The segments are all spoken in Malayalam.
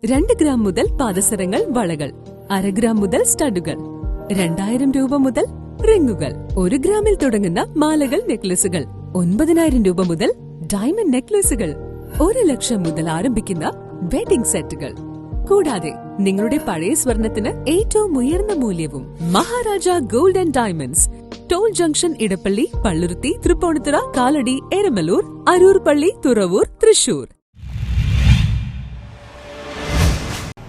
2 ഗ്രാം മുതൽ പാദസരങ്ങൾ, വളകൾ, 1/2 ഗ്രാം മുതൽ സ്റ്റഡുകൾ, 2000 രൂപ മുതൽ റിങ്ങുകൾ, 1 ഗ്രാമിൽ തുടങ്ങുന്ന മാലകൾ, നെക്ലസുകൾ, 9000 രൂപ മുതൽ ഡയമണ്ട് നെക്ലസുകൾ, 1 ലക്ഷം മുതൽ ആരംഭിക്കുന്ന വെഡിംഗ് സെറ്റുകൾ. കൂടാതെ നിങ്ങളുടെ പഴയ സ്വർണത്തിന് ഏറ്റവും ഉയർന്ന മൂല്യവും. Maharaja gold and diamonds, toll junction, Edappally, Palluruthy, Tripunithura, Kalady, Eramalloor, Aroor Palli, Thuravoor, Thrissur.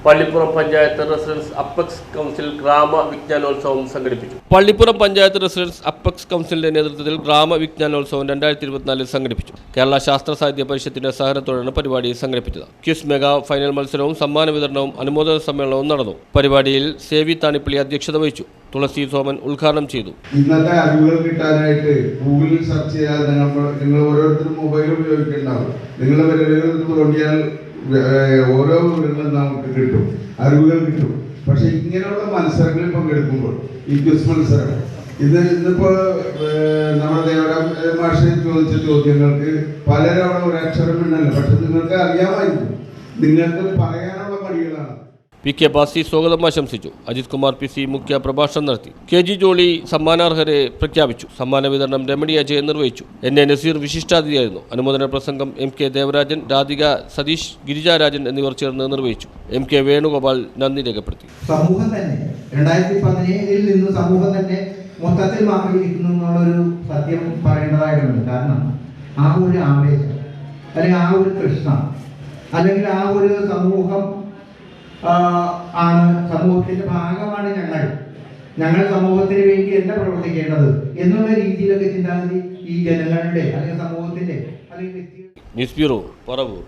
Pallippuram panchayat residents apex council ഗ്രാമ വിജ്ഞാനോത്സവം സംഘടിപ്പിച്ചു. പള്ളിപ്പുറം പഞ്ചായത്ത് റെസിഡൻസ് അപ്പെക്സ് കൗൺസിലിന്റെ നേതൃത്വത്തിൽ ഗ്രാമ വിജ്ഞാനോത്സവം 2024 സംഘടിപ്പിച്ചു. കേരള ശാസ്ത്ര സാഹിത്യ പരിഷത്തിന്റെ സഹകരണത്തോടെയാണ് പരിപാടി സംഘടിപ്പിച്ചത്. ക്വിസ് മെഗാ ഫൈനൽ മത്സരവും സമ്മാന വിതരണവും അനുമോദന സമ്മേളനവും നടന്നു. പരിപാടിയിൽ സേവി താണിപ്പള്ളി അധ്യക്ഷത വഹിച്ചു. തുളസി സോമൻ ഉദ്ഘാടനം ചെയ്തു. ഇന്നത്തെ അറിവുകൾ കിട്ടാനായിട്ട് ഗൂഗിളിൽ സെർച്ച് ചെയ്യാൻ നിങ്ങൾ ഓരോരുത്തരും മൊബൈൽ ഉപയോഗിക്കുന്നുണ്ടാവും. നിങ്ങളുടെ വിരലുകൾ തോണ്ടിയാൽ ഓരോ വിവരങ്ങളും നമുക്ക് കിട്ടും, അറിവുകൾ കിട്ടും. പക്ഷെ ഇങ്ങനെയുള്ള മത്സരങ്ങളിൽ പങ്കെടുക്കുമ്പോൾ ഈ ക്വിസ് മത്സരം ഇന്നിപ്പോ നമ്മുടെ ദേവരാം മാഷ് ചോദിച്ച ചോദ്യങ്ങൾക്ക് പലരവിടെ ഒരു അക്ഷരം ഉണ്ടല്ലോ. പക്ഷെ നിങ്ങൾക്ക് അറിയാമായിരിക്കും, നിങ്ങൾക്ക് പറയാനുള്ള പണികളാണ്. പി കെ ബാസി സ്വാഗതം ആശംസിച്ചു. അജിത് കുമാർ PC മുഖ്യ പ്രഭാഷണം നടത്തി. KG ജോളി സമ്മാനാർഹരെ പ്രഖ്യാപിച്ചു. സമ്മാന വിതരണം രമണി അജയൻ നിർവഹിച്ചു. NA നസീർ വിശിഷ്ടാതിഥിയായിരുന്നു. അനുമോദന പ്രസംഗം MK ദേവരാജൻ, രാധിക സതീഷ്, ഗിരിജാരാജൻ എന്നിവർ ചേർന്ന് നിർവഹിച്ചു. MK വേണുഗോപാൽ നന്ദി രേഖപ്പെടുത്തി. സമൂഹം തന്നെ 2017 നിന്ന് സമൂഹം തന്നെ മൊത്തത്തിൽ മാറിയിരിക്കുന്നു എന്നുള്ളൊരു സത്യം പറയേണ്ടതായിട്ടുണ്ട്. കാരണം ആ ഒരു ആവേശം അല്ലെങ്കിൽ ആ ഒരു തൃഷ്ണ അല്ലെങ്കിൽ ആ ഒരു സമൂഹം ആണ്, സമൂഹത്തിന്റെ ഭാഗമാണ് ഞങ്ങൾ സമൂഹത്തിന് വേണ്ടിയല്ല പ്രവർത്തിക്കേണ്ടത് എന്നുള്ള രീതിയിലൊക്കെ ചിന്താഗതി ഈ ജനങ്ങളുടെ അല്ലെങ്കിൽ സമൂഹത്തിന്റെ അല്ലെങ്കിൽ ന്യൂസ് ബ്യൂറോ, പറവൂർ.